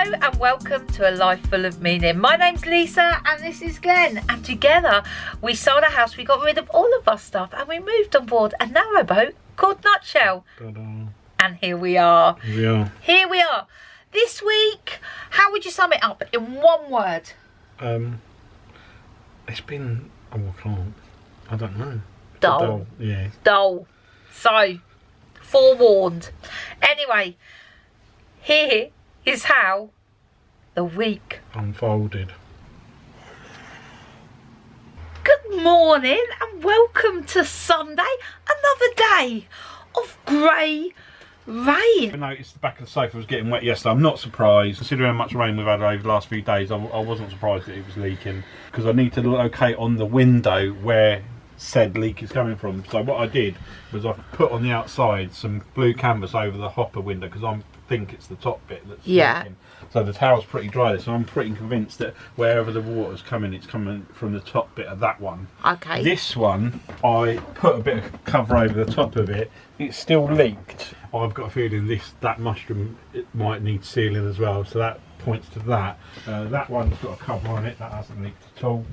Hello and welcome to A Life Full of Meaning. My name's Lisa and this is Glenn, and together we sold a house, we got rid of all of our stuff and we moved on board a narrowboat called Nutshell. And here we are. Here we are. This week, how would you sum it up in one word? It's been, I don't know. Dull. Yeah. Dull. So, forewarned. Anyway, here is how the week Unfolded. Good morning and welcome to Sunday, another day of grey rain. I noticed the back of the sofa was getting wet yesterday. I'm not surprised, considering how much rain we've had over the last few days. I wasn't surprised that it was leaking, because I need to locate on the window where said leak is coming from. So what I did was I put on the outside some blue canvas over the hopper window, because I think it's the top bit that's leaking. So the towel's pretty dry, so I'm pretty convinced that wherever the water's coming, it's coming from the top bit of that one. Okay. This one, I put a bit of cover over the top of it. It's still leaked. I've got a feeling that mushroom, it might need sealing as well, so that points to that. That one's got a cover on it, that hasn't leaked at all.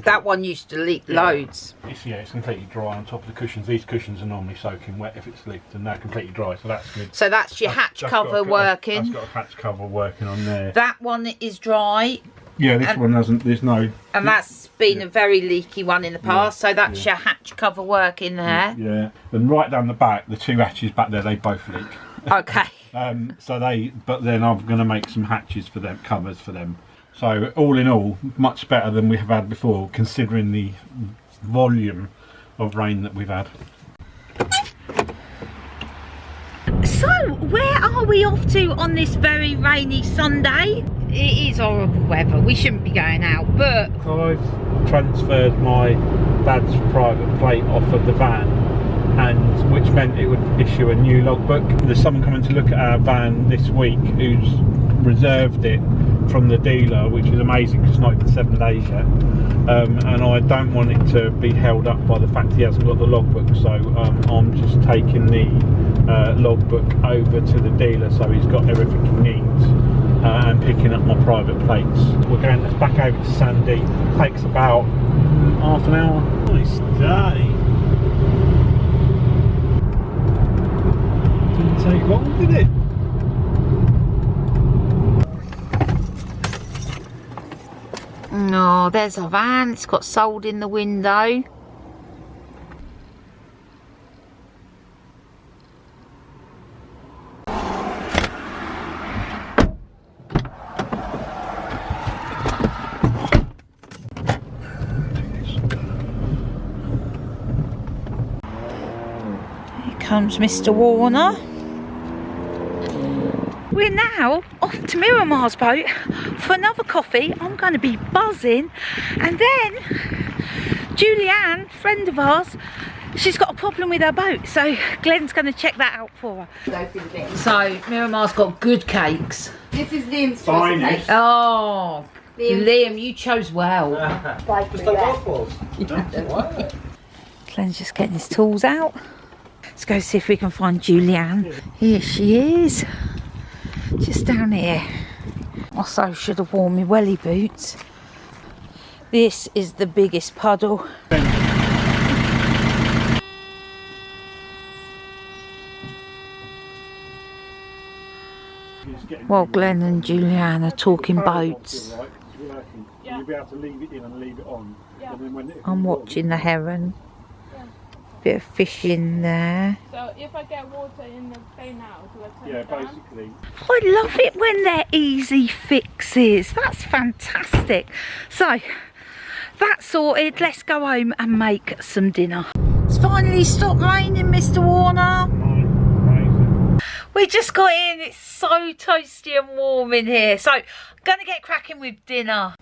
That one used to leak loads. It's completely dry on top of the cushions. These cushions are normally soaking wet if it's leaked, and they're completely dry, so that's good. So that's your hatch cover working. That's got a hatch cover working on there. That one is dry. Yeah, this one hasn't, there's no... And that's been a very leaky one in the past, so that's your hatch cover work in there. Yeah, and right down the back, the two hatches back there, they both leak. Okay. But then I'm going to make some hatches for them, covers for them. So all in all, much better than we have had before, considering the volume of rain that we've had. So, where are we off to on this very rainy Sunday? It is horrible weather, we shouldn't be going out, but... I've transferred my dad's private plate off of the van, and which meant it would issue a new logbook. There's someone coming to look at our van this week who's reserved it from the dealer, which is amazing because it's not even 7 days yet. And I don't want it to be held up by the fact he hasn't got the logbook, so I'm just taking the logbook over to the dealer so he's got everything he needs, and picking up my private plates. We're going back over to Sandy. Takes about half an hour. Nice day. Didn't take long, did it? No, there's a van, it's got sold in the window. Here comes Mr. Warner. We're now off to Miramar's boat for another coffee. I'm going to be buzzing. And then Julianne, friend of ours, she's got a problem with her boat. So Glenn's going to check that out for her. So Miramar's got good cakes. This is Liam's choice. Oh, Liam, you chose well. Glenn's just getting his tools out. Let's go see if we can find Julianne. Here she is. Just down here. Also should have worn my welly boots. This is the biggest puddle. While Glenn and Julianne are talking boats, You'll be able to leave it in and leave it on. And then when I'm watching the heron. Bit of fish in there. So if I get water in the thing now, do I turn it down? basically. I love it when they're easy fixes. That's fantastic. So, that's sorted. Let's go home and make some dinner. It's finally stopped raining, Mr. Warner. We just got in. It's so toasty and warm in here. So, I'm going to get cracking with dinner.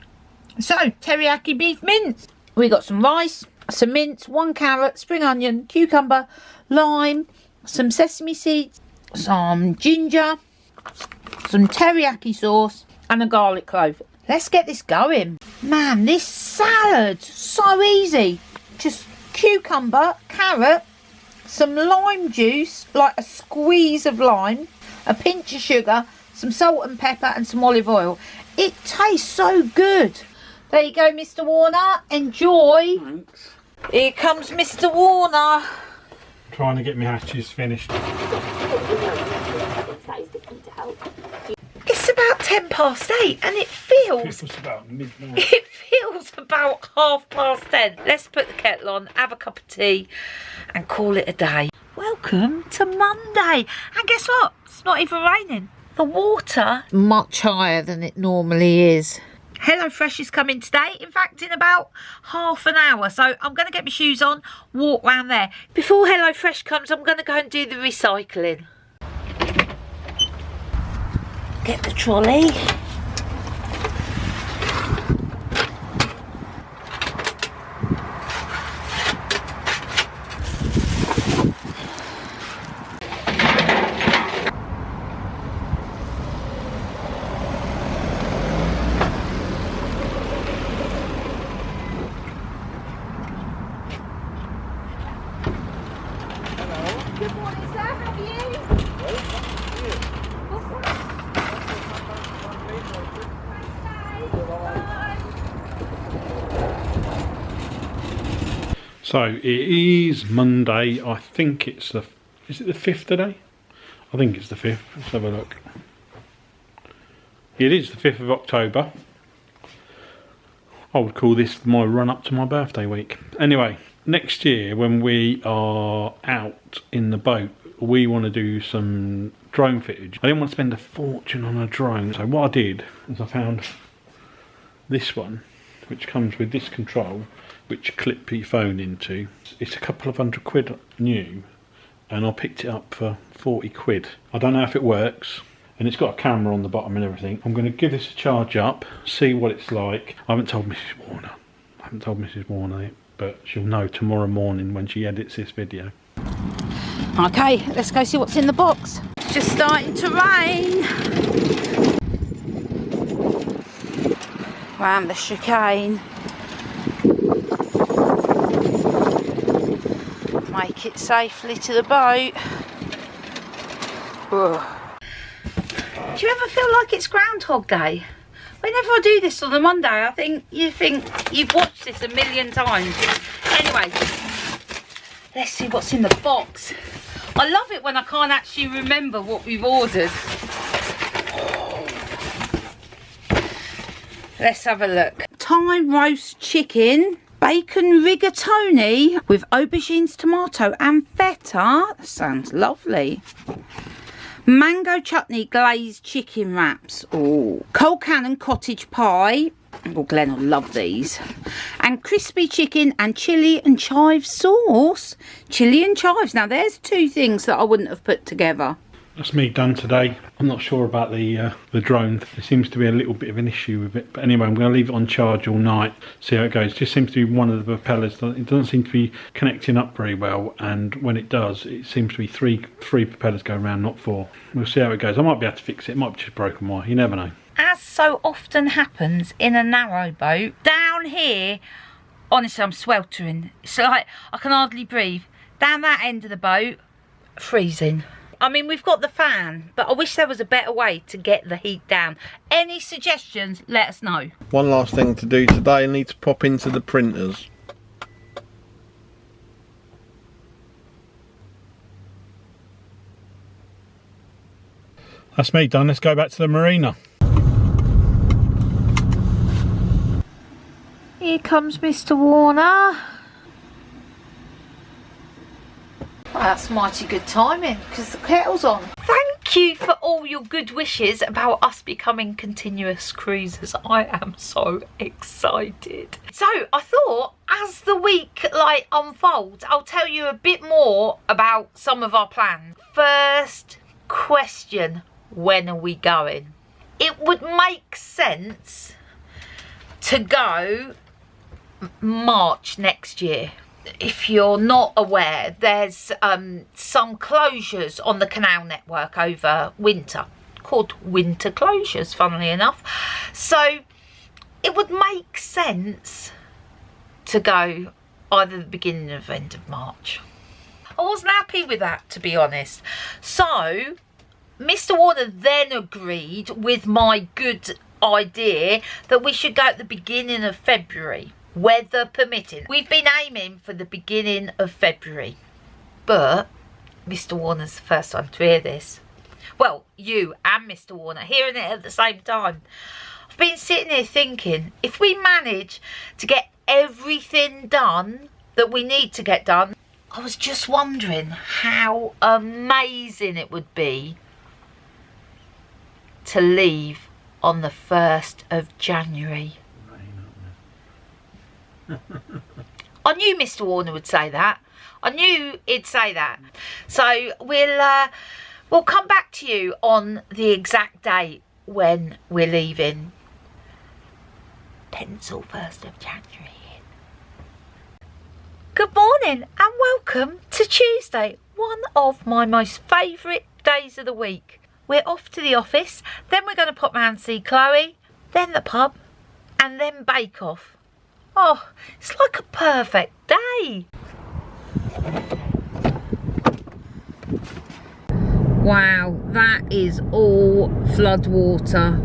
So, teriyaki beef mince. We got some rice, some mince, 1 carrot, spring onion, cucumber, lime, some sesame seeds, some ginger, some teriyaki sauce and a garlic clove. Let's get this going. Man, this salad, so easy. Just cucumber, carrot, some lime juice, like a squeeze of lime, a pinch of sugar, some salt and pepper and some olive oil. It tastes so good. There you go, Mr. Warner. Enjoy. Thanks. Here comes Mr. Warner. Trying to get my hatches finished. It's about 8:10 and it feels... It's about midnight. It feels about 10:30. Let's put the kettle on, have a cup of tea and call it a day. Welcome to Monday. And guess what? It's not even raining. The water much higher than it normally is. HelloFresh is coming today. In fact, in about half an hour. So I'm going to get my shoes on, walk round there. Before HelloFresh comes, I'm going to go and do the recycling. Get the trolley. Good morning, sir. How are you? So it is Monday. I think it's the... Is it the 5th today? I think it's the 5th. Let's have a look. It is the 5th of October. I would call this my run up to my birthday week. Anyway, next year when we are out in the boat, we want to do some drone footage. I didn't want to spend a fortune on a drone, so what I did is I found this one, which comes with this control, which you clip your phone into. It's a couple of £100 new, and I picked it up for 40 quid. I don't know if it works, and it's got a camera on the bottom and everything. I'm going to give this a charge up, see what it's like. I haven't told Mrs. Warner yet, but she'll know tomorrow morning when she edits this video. Okay, let's go see what's in the box. It's just starting to rain. Round the chicane. Make it safely to the boat. Ugh. Do you ever feel like it's Groundhog Day? Whenever I do this on a Monday, you think you've watched this a million times. Anyway, let's see what's in the box. I love it when I can't actually remember what we've ordered. Let's have a look. Thai roast chicken, bacon rigatoni with aubergines, tomato and feta. That sounds lovely. Mango chutney glazed chicken wraps. Oh, cold cannon cottage pie. Oh, Glenn will love these. And crispy chicken and chilli and chive sauce. Chilli and chives. Now there's two things that I wouldn't have put together. That's me done today. I'm not sure about the drone. There seems to be a little bit of an issue with it. But anyway, I'm going to leave it on charge all night, see how it goes. It just seems to be one of the propellers. It doesn't seem to be connecting up very well. And when it does, it seems to be three propellers going around, not 4. We'll see how it goes. I might be able to fix it. It might be just broken wire. You never know. As so often happens in a narrowboat, down here, honestly, I'm sweltering. It's like I can hardly breathe. Down that end of the boat, freezing. I mean, we've got the fan, but I wish there was a better way to get the heat down. Any suggestions, let us know. One last thing to do today, I need to pop into the printers. That's me done. Let's go back to the marina. Here comes Mr. Warner. Well, that's mighty good timing because the kettle's on. Thank you for all your good wishes about us becoming continuous cruisers. I am so excited. So I thought as the week unfolds, I'll tell you a bit more about some of our plans. First question, when are we going? It would make sense to go March next year. If you're not aware, there's some closures on the canal network over winter, called winter closures, funnily enough. So it would make sense to go either the beginning or end of March. I wasn't happy with that, to be honest. So Mr. Warner then agreed with my good idea that we should go at the beginning of February, weather permitting. We've been aiming for the beginning of February, but Mr. Warner's the first time to hear this. Well, you and Mr. Warner hearing it at the same time. I've been sitting here thinking, if we manage to get everything done that we need to get done, I was just wondering how amazing it would be to leave on the 1st of January. I knew Mr. Warner would say that. I knew he'd say that. So we'll come back to you on the exact date when we're leaving. Pencil 1st of January in. Good morning and welcome to Tuesday, one of my most favourite days of the week. We're off to the office, then we're going to pop round and see Chloe, then the pub, and then Bake Off. Oh, it's like a perfect day. Wow, that is all flood water.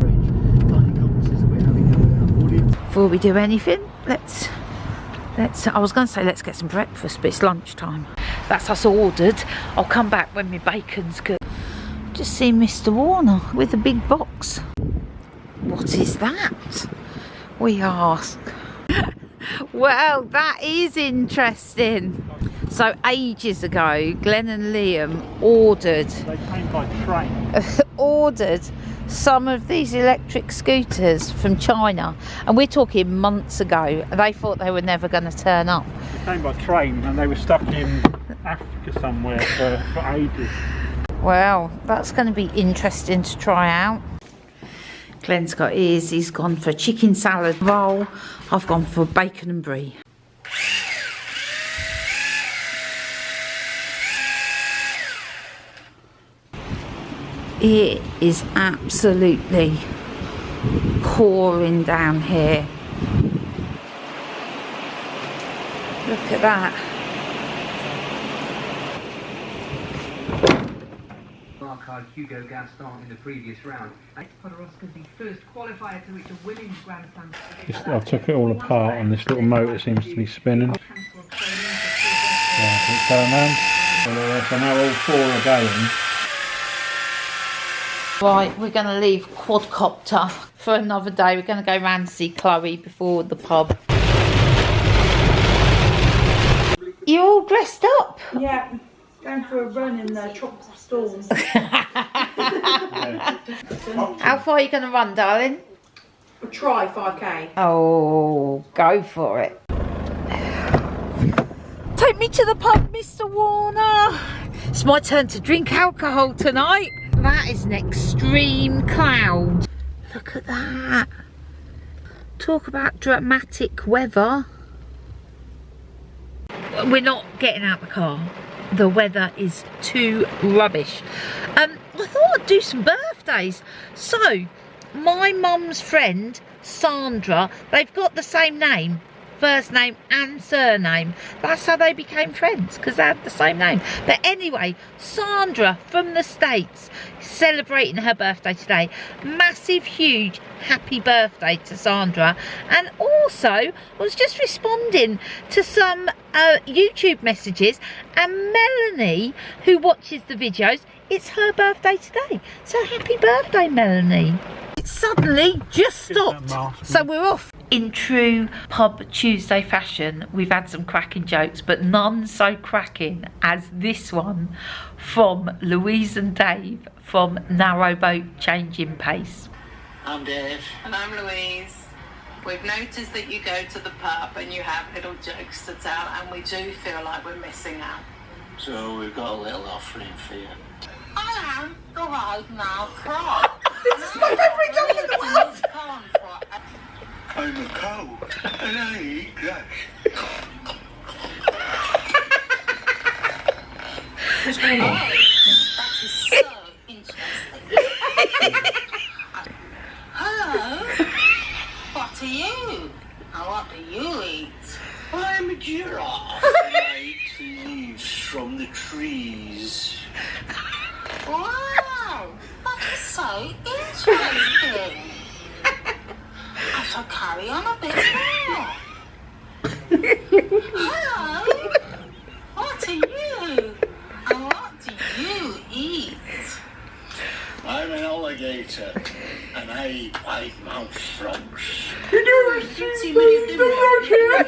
Before we do anything, let's I was going to say let's get some breakfast, but it's lunchtime. That's us ordered. I'll come back when my bacon's good. Just seen Mr. Warner with a big box. What is that? We ask. Well, that is interesting. So ages ago, Glenn and Liam ordered. They came by train. Ordered some of these electric scooters from China, and we're talking months ago. They thought they were never going to turn up. They came by train and they were stuck in Africa somewhere for ages. Well, that's going to be interesting to try out. Glenn's got his, he's gone for chicken salad roll. I've gone for bacon and brie. It is absolutely pouring down here. Look at that. Hugo Gaston in the previous round. Podoroska's the first qualifier to reach a women's Grand Slam. I took it all apart and this little motor seems to be spinning. Yeah, it's going round. So now all four are going. Right, we're going to leave quadcopter for another day. We're going to go round to see Chloe before the pub. You're all dressed up? Yeah, going for a run in the tropical storm. How far are you going to run, darling? I'll try 5k. Oh, go for it. Take me to the pub, Mr. Warner. It's my turn to drink alcohol tonight. That is an extreme cloud. Look at that. Talk about dramatic weather. We're not getting out the car. The weather is too rubbish. I thought I'd do some birthdays. So, my mum's friend, Sandra, they've got the same name. First name and surname. That's how they became friends, because they had the same name. But anyway, Sandra from the States celebrating her birthday today. Massive, huge, happy birthday to Sandra. And also, I was just responding to some YouTube messages, and Melanie, who watches the videos, it's her birthday today. So happy birthday, Melanie. It suddenly just stopped. So we're off. In true Pub Tuesday fashion, we've had some cracking jokes, but none so cracking as this one from Louise and Dave from Narrowboat Changing Pace. I'm Dave. And I'm Louise. We've noticed that you go to the pub and you have little jokes to tell, and we do feel like we're missing out. So we've got a little offering for you. I am the right now crop. This is my favourite joke in the world! I'm a cow and I eat grass. That is so interesting. Hello? What are you? And what do you eat? I'm a giraffe and I eat leaves from the trees. Wow! Oh, that is so interesting. I shall carry on a bit more. Hello. What are you? And what do you eat? I'm an alligator, and I eat 5 mouse frogs. You can see many different.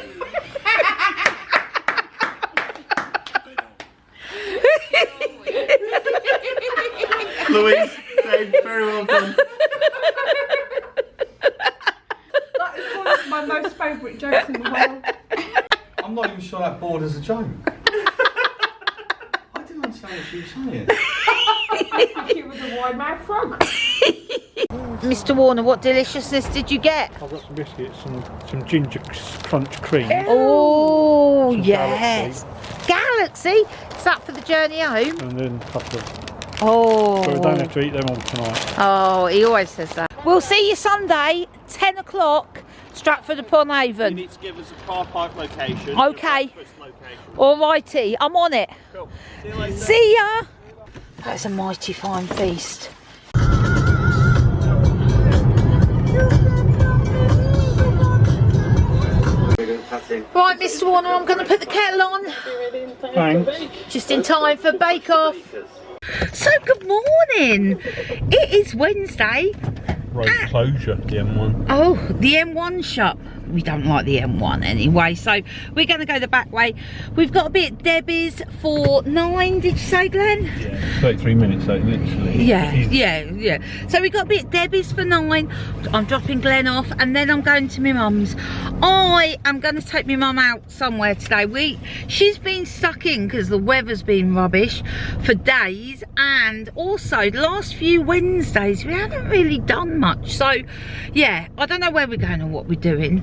Louise, Dave, very well done. That is one of my most favourite jokes in the world. I'm not even sure that borders a joke. I didn't understand what she was saying. I think it was a wide mouth frog. Mr. Warner, what deliciousness did you get? I've got some biscuits, some ginger crunch cream. Oh, Some yes. Galaxy? Is that for the journey home? And then a couple of... Oh. So we don't have to eat them all tonight. Oh, he always says that. We'll see you Sunday, 10 o'clock, Stratford-upon-Avon. You need to give us a car park location. Okay. Breakfast location. Alrighty, I'm on it. Cool. See you later. See ya. That's a mighty fine feast. Right, Mr. Warner, I'm going to put the kettle on. Thanks. Just in time for Bake Off. So, good morning. It is Wednesday. Road closure, the M1. Oh, the M1 shut. We don't like the M1 anyway, so we're going to go the back way. We've got to be at Debbie's for 9, did you say, Glenn? Yeah, 33 minutes, so literally. Yeah. So we've got to be at Debbie's for 9. I'm dropping Glenn off and then I'm going to my mum's. I am going to take my mum out somewhere today. She's been stuck in because the weather's been rubbish for days, and also the last few Wednesdays we haven't really done much. So yeah, I don't know where we're going or what we're doing.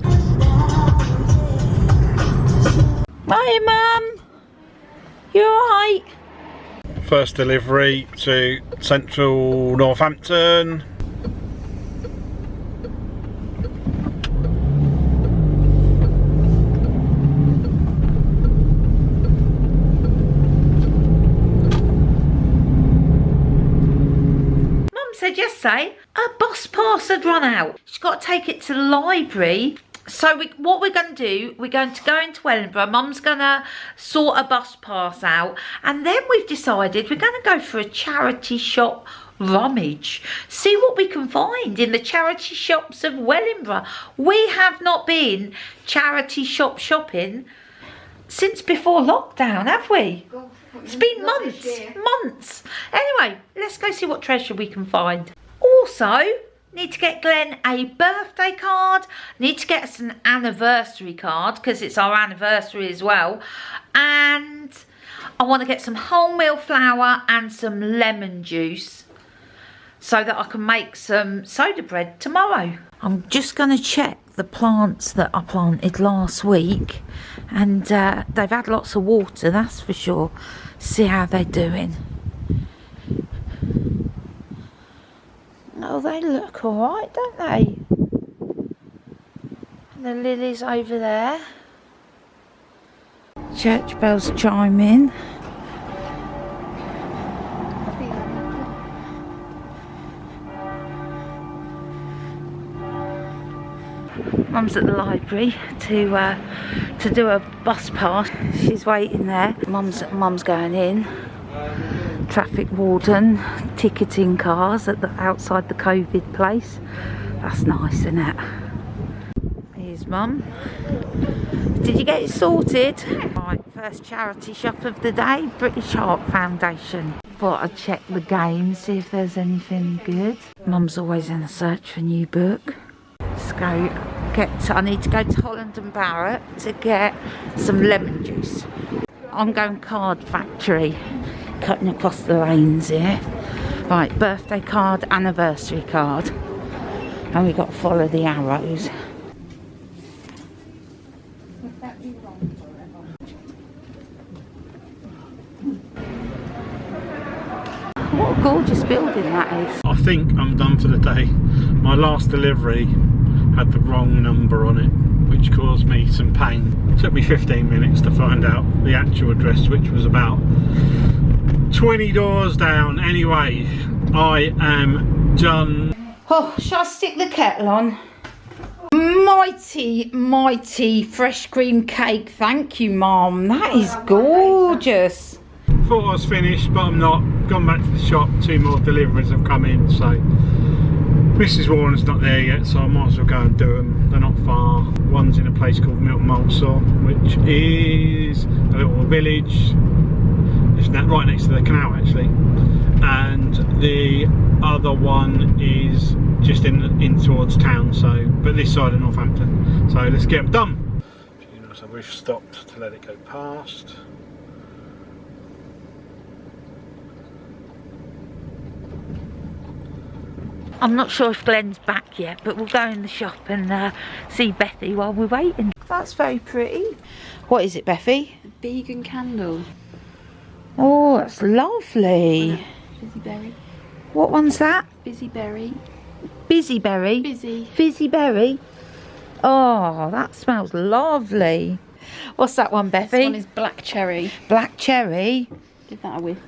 Hi Mum, you alright? First delivery to central Northampton. Mum said yesterday a bus pass had run out. She's got to take it to the library. So what we're going to do, we're going to go into Wellingborough. Mum's going to sort a bus pass out. And then we've decided we're going to go for a charity shop rummage. See what we can find in the charity shops of Wellingborough. We have not been charity shop shopping since before lockdown, have we? It's been months. Anyway, let's go see what treasure we can find. Also, need to get Glenn a birthday card. Need to get us an anniversary card because it's our anniversary as well. And I want to get some wholemeal flour and some lemon juice so that I can make some soda bread tomorrow. I'm just going to check the plants that I planted last week, and they've had lots of water, that's for sure. See how they're doing. Oh, they look alright, don't they? And the lilies over there. Church bells chiming. Mum's at the library to do a bus pass. She's waiting there. Mum's going in. Traffic warden ticketing cars at the outside the COVID place. That's nice, isn't it? Here's Mum. Did you get it sorted? Right, first charity shop of the day, British Heart Foundation. Thought I'd check the game, see if there's anything good. Mum's always in a search for a new book. Let's go I need to go to Holland and Barrett to get some lemon juice. I'm going Card Factory, cutting across the lanes here. Right, birthday card, anniversary card. And we've got to follow the arrows. What a gorgeous building that is. I think I'm done for the day. My last delivery had the wrong number on it, which caused me some pain. It took me 15 minutes to find out the actual address, which was about 20 doors down. Anyway, I am done. Oh, shall I stick the kettle on? Mighty, mighty fresh cream cake. Thank you, Mum. That is gorgeous. Thought I was finished, but I'm not. Gone back to the shop. 2 more deliveries have come in, so Mrs. Warner's not there yet, so I might as well go and do them. They're not far. One's in a place called Milton Mulsaw, which is a little village. It's right next to the canal, actually. And the other one is just in towards town, so but this side of Northampton. So let's get them done. So we've stopped to let it go past. I'm not sure if Glenn's back yet, but we'll go in the shop and see Bethy while we're waiting. That's very pretty. What is it, Bethy? Vegan candle. Oh, that's lovely. Fizzy berry. What one's that? Busy berry. Busy berry? Busy. Fizzy berry? Oh, that smells lovely. What's that one, Bethy? This one is black cherry. Black cherry? Give that a whiff.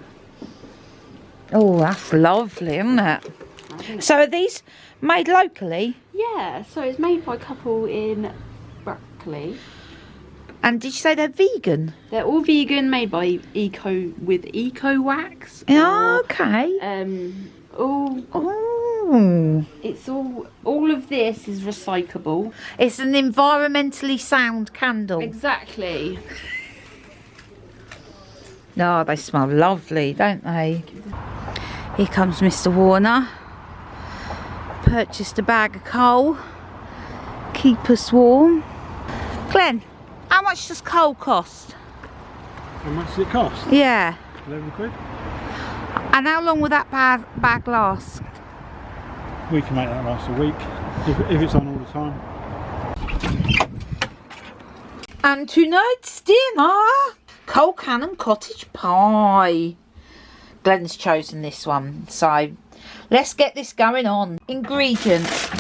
Oh, that's lovely, isn't it? So are these made locally? Yeah, so it's made by a couple in Brackley. And did you say they're vegan? They're all vegan, made by eco wax. Okay. It's all of this is recyclable. It's an environmentally sound candle. Exactly. Oh, they smell lovely, don't they? Here comes Mr. Warner. Purchased a bag of coal. Keep us warm. Glenn, how much does coal cost? How much does it cost? Yeah. 11 quid. And how long will that bag last? We can make that last a week if it's on all the time. And tonight's dinner, coal can and cottage pie. Glenn's chosen this one, so let's get this going on. Ingredients: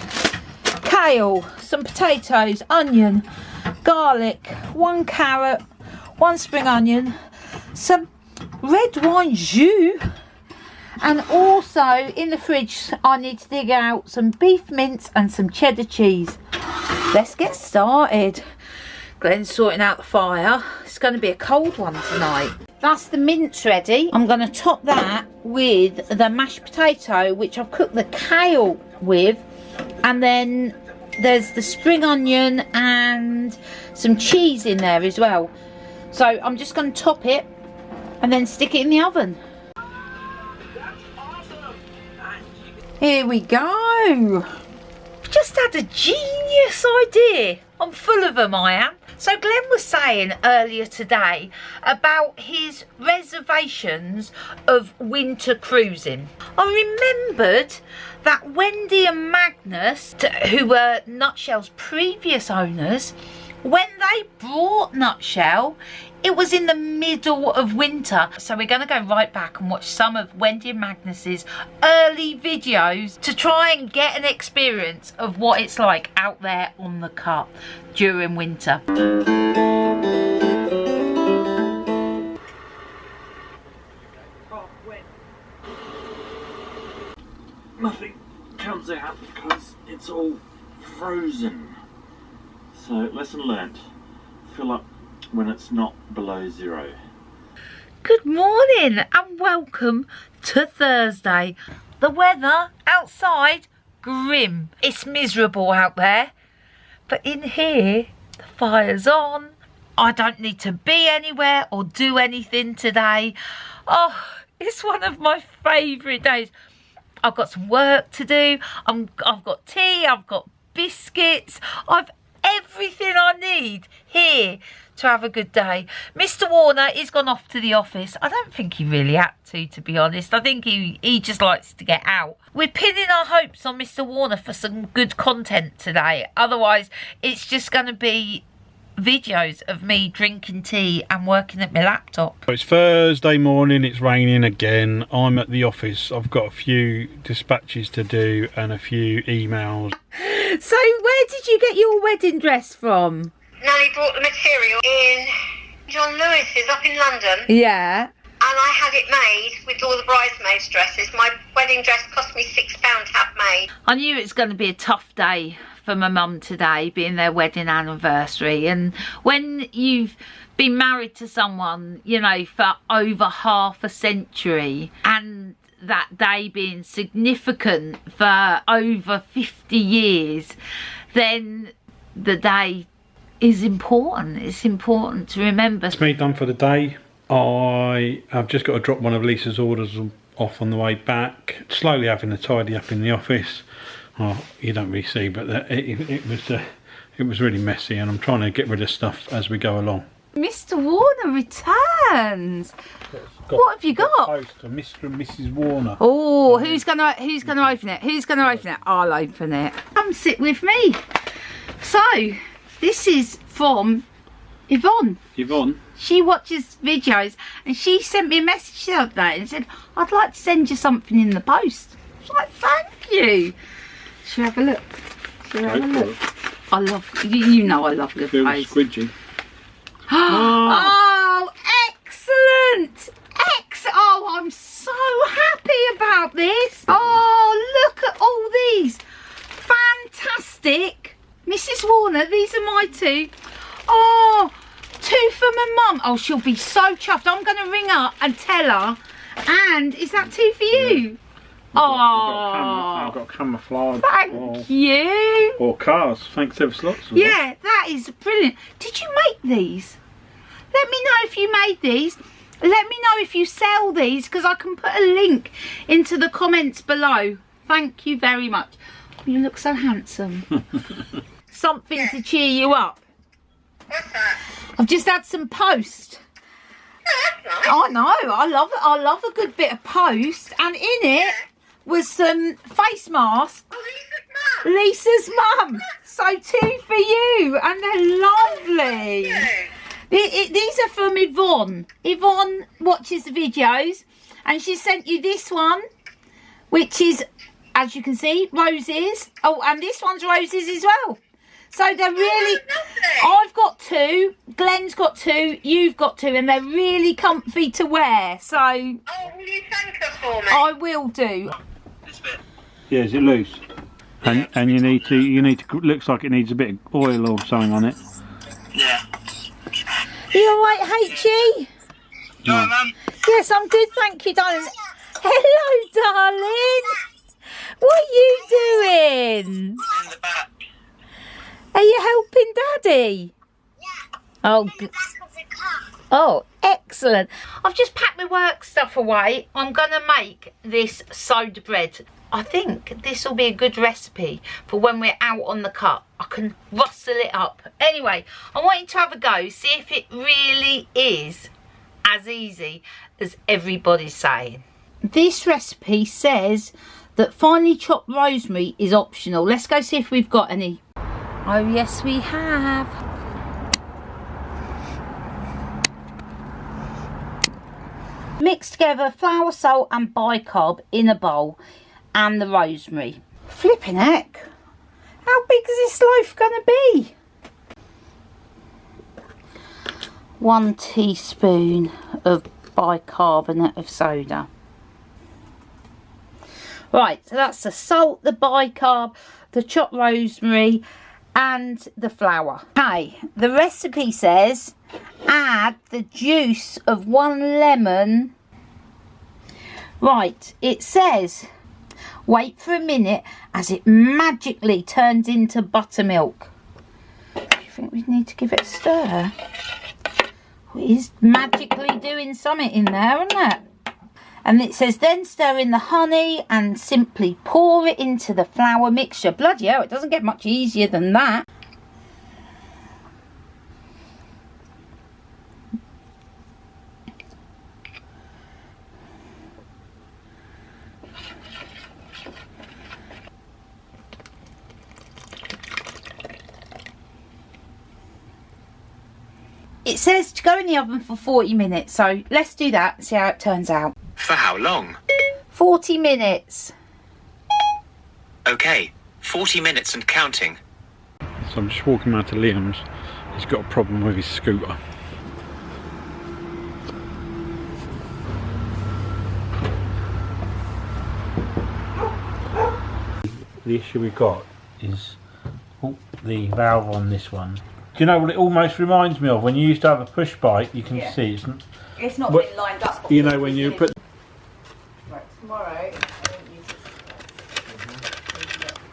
kale, some potatoes, onion, garlic, 1 carrot, 1 spring onion, some red wine jus, and also in the fridge I need to dig out some beef mince and some cheddar cheese. Let's get started. Glenn's sorting out the fire. It's going to be a cold one tonight. That's the mince ready. I'm going to top that with the mashed potato, which I've cooked the kale with, and then there's the spring onion and some cheese in there as well. So I'm just going to top it and then stick it in the oven. Here we go. Just had a genius idea. I'm full of them, I am. So Glenn was saying earlier today about his reservations of winter cruising. I remembered that Wendy and Magnus, who were Nutshell's previous owners, when they brought Nutshell, it was in the middle of winter. So we're going to go right back and watch some of Wendy and Magnus's early videos to try and get an experience of what it's like out there on the Cup during winter. Nothing comes out because it's all frozen. So, lesson learnt. Fill up when it's not below 0. Good morning and welcome to Thursday. The weather outside, grim. It's miserable out there. But in here, the fire's on. I don't need to be anywhere or do anything today. Oh, it's one of my favourite days. I've got some work to do. I've got tea, I've got biscuits. I've everything I need here to have a good day. Mr. Warner is gone off to the office. I don't think he really had to be honest. I think he just likes to get out. We're pinning our hopes on Mr. Warner for some good content today. Otherwise, it's just going to be videos of me drinking tea and working at my laptop. It's Thursday morning, it's raining again. I'm at the office. I've got a few dispatches to do and a few emails. So where did you get your wedding dress from? Nanny brought the material in John Lewis's up in London. Yeah. I had it made with all the bridesmaids' dresses. My wedding dress cost me £6 to have made. I knew it's going to be a tough day for my mum today, being their wedding anniversary. And when you've been married to someone, you know, for over half a century, and that day being significant for over 50 years, then the day is important. It's important to remember. It's me done for the day. I've just got to drop one of Lisa's orders off on the way back. Slowly having to tidy up in the office. Oh, you don't really see, but it was really messy, and I'm trying to get rid of stuff as we go along. Mr. Warner returns. What have you got? Poster, Mr. and Mrs. Warner. Oh, who's gonna open it? Who's gonna open it? I'll open it. Come sit with me. So, this is from Yvonne. Yvonne? She watches videos, and she sent me a message the other day and said, I'd like to send you something in the post. I was like, thank you. Shall we have a look? Shall we have a look? I love, you know I love good post. Squidgy. Oh, excellent. Oh, I'm so happy about this. Oh, look at all these. Fantastic. Mrs. Warner, these are my two. Oh, two for my mum. Oh, she'll be so chuffed. I'm going to ring up and tell her. And is that two for you? I've got camouflage. Thank you. Or cars. Thanks ever so much. Yeah, that is brilliant. Did you make these? Let me know if you made these. Let me know if you sell these, because I can put a link into the comments below. Thank you very much. You look so handsome. Something to cheer you up. What's that? I've just had some post. Oh, that's nice. I know, I love it. I love a good bit of post. And in it was some face masks. Oh, Lisa's mum. Lisa's mum. So two for you. And they're lovely. These are from Yvonne. Yvonne watches the videos, and she sent you this one, which is, as you can see, roses. Oh, and this one's roses as well. So they're really, I've got two, Glenn's got two, you've got two, and they're really comfy to wear. So, oh, will you thank us for me? I will do. This bit. Yeah, is it loose? And you need to, looks like it needs a bit of oil or something on it. Yeah. Are you alright, H.E.? No, Mum. Yes, I'm good, thank you, darling. Hello, darling. What are you doing? In the back. Are you helping Daddy? Yeah. Oh, In the back of the car. oh, excellent. I've just packed my work stuff away. I'm going to make this soda bread. I think this will be a good recipe for when we're out on the cut. I can rustle it up. Anyway, I want you to have a go, see if it really is as easy as everybody's saying. This recipe says that finely chopped rosemary is optional. Let's go see if we've got any. Oh, yes, we have. Mix together flour, salt and bicarb in a bowl and the rosemary. Flipping heck. How big is this loaf going to be? 1 teaspoon of bicarbonate of soda. Right, so that's the salt, the bicarb, the chopped rosemary and the flour. Okay, the recipe says add the juice of 1 lemon. Right, it says wait for a minute as it magically turns into buttermilk. Do you think we need to give it a stir? It is magically doing something in there, isn't it? And it says then stir in the honey and simply pour it into the flour mixture. Bloody hell, it doesn't get much easier than that. It says to go in the oven for 40 minutes, so let's do that and see how it turns out. For how long? 40 minutes. Okay, 40 minutes and counting. So I'm just walking around to Liam's. He's got a problem with his scooter. the issue we've got is the valve on this one. Do you know what it almost reminds me of? When you used to have a push bike, you can see it's not been lined up. You know when you put. Right, tomorrow.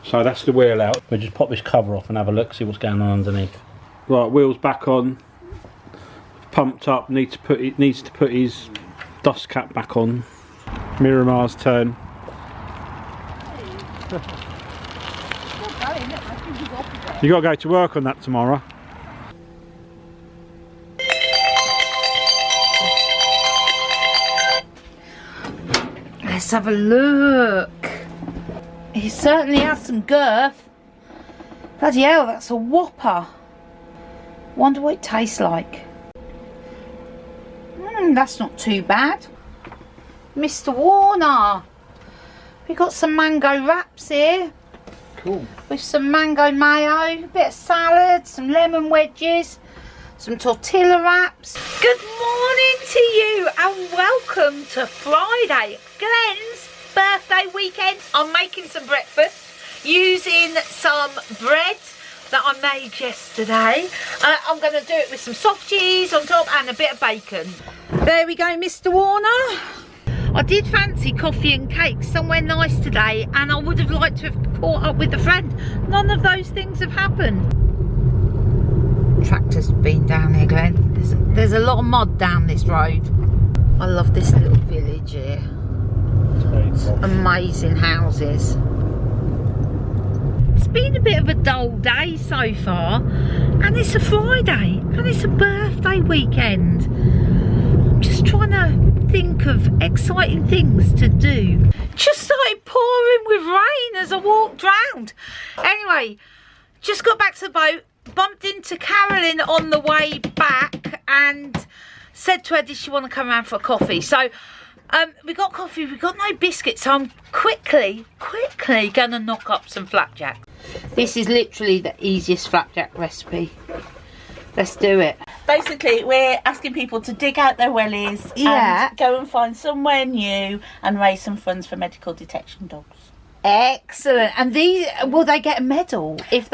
So that's the wheel out. We'll just pop this cover off and have a look, see what's going on underneath. Right, wheels back on. Pumped up. Needs to put his dust cap back on. Miramar's turn. You got to go to work on that tomorrow. Let's have a look. He certainly has some girth. Bloody hell, that's a whopper. Wonder what it tastes like. That's not too bad. Mr. Warner, we got some mango wraps here. Cool. With some mango mayo, a bit of salad, some lemon wedges, some tortilla wraps. Good morning to you and welcome to Friday, Glenn's birthday weekend. I'm making some breakfast using some bread that I made yesterday. I'm going to do it with some soft cheese on top and a bit of bacon. There we go, Mr. Warner. I did fancy coffee and cake somewhere nice today, and I would have liked to have caught up with a friend. None of those things have happened. Tractor's been down here, Glenn. There's a lot of mud down this road. I love this little village here. Amazing houses. It's been a bit of a dull day so far, and it's a Friday and it's a birthday weekend. I'm just trying to think of exciting things to do. Just started pouring with rain as I walked round. Anyway, just got back to the boat, bumped into Carolyn on the way back and said to her, did she want to come around for a coffee? So we got coffee, we got no biscuits, so I'm quickly gonna knock up some flapjacks. This is literally the easiest flapjack recipe. Let's do it. Basically, we're asking people to dig out their wellies and go and find somewhere new and raise some funds for medical detection dogs. Excellent. And these, will they get a medal if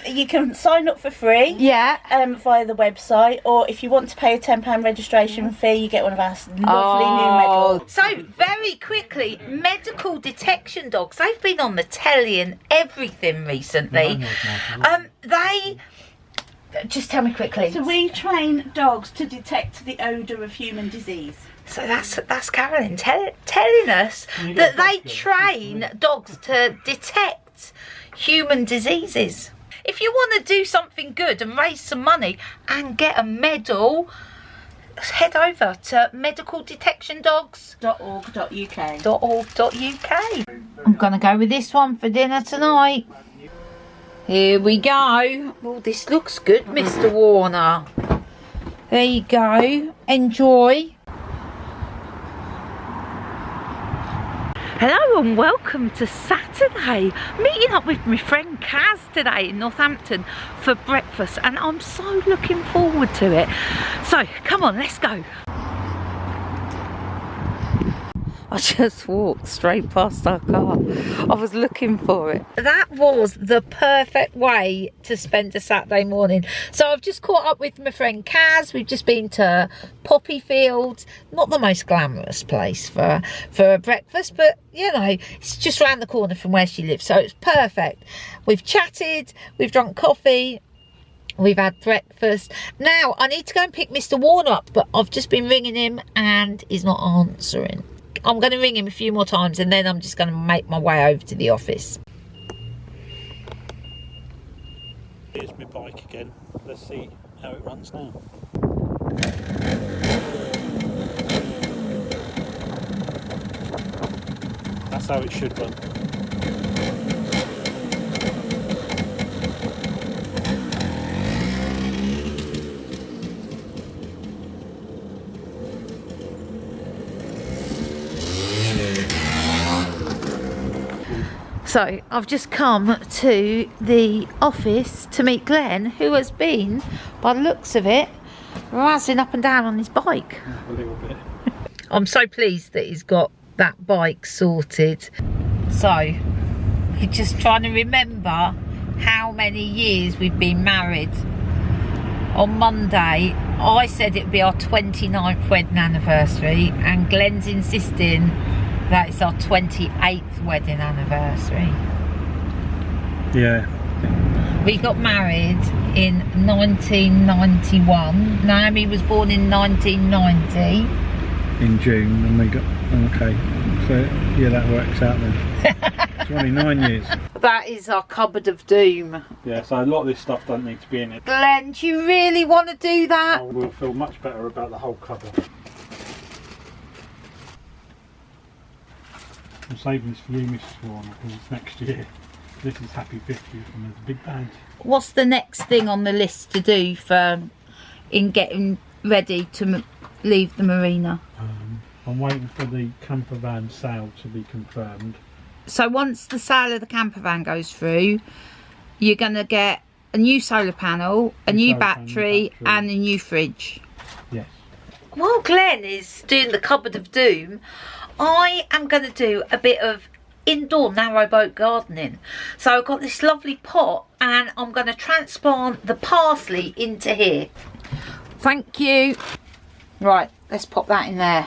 you can sign up for free? Yeah. Via the website, or if you want to pay a £10 registration fee, you get one of our lovely new medals. So very quickly, medical detection dogs. They've been on the telly and everything recently. They. Just tell me quickly. So we train dogs to detect the odour of human disease. So that's Carolyn telling us that they train dogs to detect human diseases. If you want to do something good and raise some money and get a medal, head over to medicaldetectiondogs.org.uk. I'm going to go with this one for dinner tonight. Here we go. Oh, this looks good, Mr. Warner. There you go. Enjoy. Hello and welcome to Saturday. Meeting up with my friend Kaz today in Northampton for breakfast, and I'm so looking forward to it. So come on, let's go. I just walked straight past our car. I was looking for it. That was the perfect way to spend a Saturday morning. So I've just caught up with my friend Kaz. We've just been to Poppy Fields. Not the most glamorous place for a breakfast, but you know, it's just around the corner from where she lives. So it's perfect. We've chatted, we've drunk coffee, we've had breakfast. Now I need to go and pick Mr. Warner up, but I've just been ringing him and he's not answering. I'm going to ring him a few more times and then I'm just going to make my way over to the office. Here's my bike again. Let's see how it runs now. That's how it should run. So I've just come to the office to meet Glenn, who has been, by the looks of it, razzing up and down on his bike. A little bit. I'm so pleased that he's got that bike sorted. So You're just trying to remember how many years we've been married. On Monday, I said it'd be our 29th wedding anniversary, and Glenn's insisting that it's our 28th wedding anniversary. Yeah. We got married in 1991. Naomi was born in 1990. In June, and we got, okay, so yeah, that works out then. 29 years. That is our cupboard of doom. Yeah, so a lot of this stuff don't need to be in it. Glenn, do you really want to do that? I will feel much better about the whole cupboard. I'm saving this for you, Mrs. Warner, because it's next year. This is happy 50th and there's a big band. What's the next thing on the list to do for in getting ready to leave the marina? I'm waiting for the camper van sale to be confirmed. So once the sale of the camper van goes through, you're going to get a new solar panel, a new battery, and a new fridge. Yes. While Glenn is doing the cupboard of doom, I am going to do a bit of indoor narrowboat gardening. So I've got this lovely pot and I'm going to transplant the parsley into here. Thank you. Right, let's pop that in there.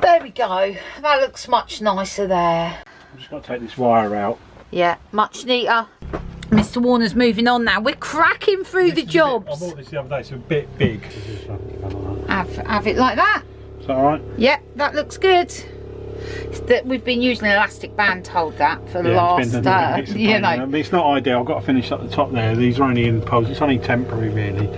There we go. That looks much nicer there. I've just got to take this wire out. Yeah, much neater. Mr. Warner's moving on now. We're cracking through the jobs. I bought this the other day, it's a bit big. Have it like that. Is that alright? Yeah, that looks good. It's that we've been using an elastic band to hold that for the last, you know. But it's not ideal. I've got to finish up the top there. These are only in poles. It's only temporary, really.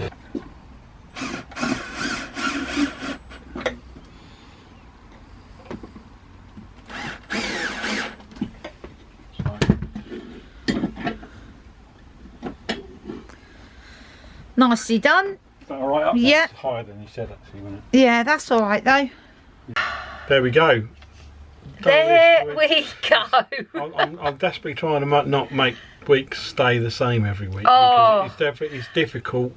Nicely done. Is that alright up? Yeah. That's higher than you said, actually, wasn't Yeah, that's alright though. it? There we go. There we go. I'm desperately trying to not make weeks stay the same every week. Oh. Because it's difficult.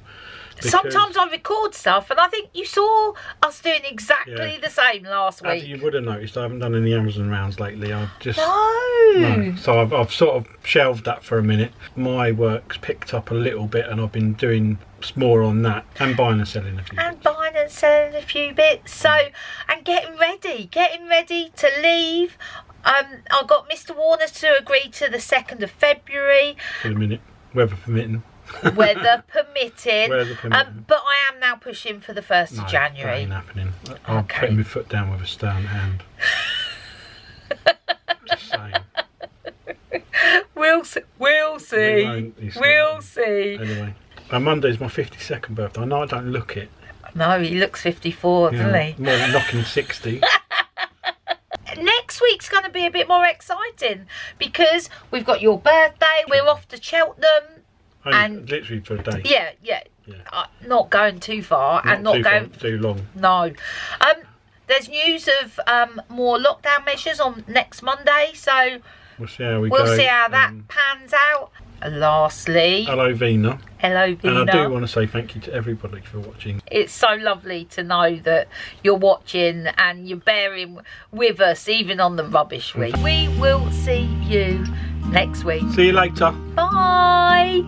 Sometimes I record stuff and I think you saw us doing exactly the same last week. You would have noticed I haven't done any Amazon rounds lately. I've just No. So I've sort of shelved that for a minute. My work's picked up a little bit and I've been doing more on that and buying and selling a few bits. Buying and selling a few bits. So, and getting ready to leave. I got Mr. Warner to agree to the 2nd of February. For the minute, weather permitting. Weather permitting. Weather permitting. But I am now pushing for the 1st of January. That ain't happening. I'm putting my foot down with a stern hand. Just saying. We'll see. We'll see. Anyway, Monday's my 52nd birthday. I know I don't look it. No, he looks 54, doesn't he? More than knocking 60. Next week's going to be a bit more exciting because we've got your birthday. We're off to Cheltenham. And literally for a day. Yeah. Not going too far and not going too long. No. There's news of more lockdown measures on next Monday, so we'll see how we'll see how that pans out. Lastly, hello Vina. Hello Vina. And I do want to say thank you to everybody for watching. It's so lovely to know that you're watching and you're bearing with us even on the rubbish week. We will see you next week. See you later. Bye.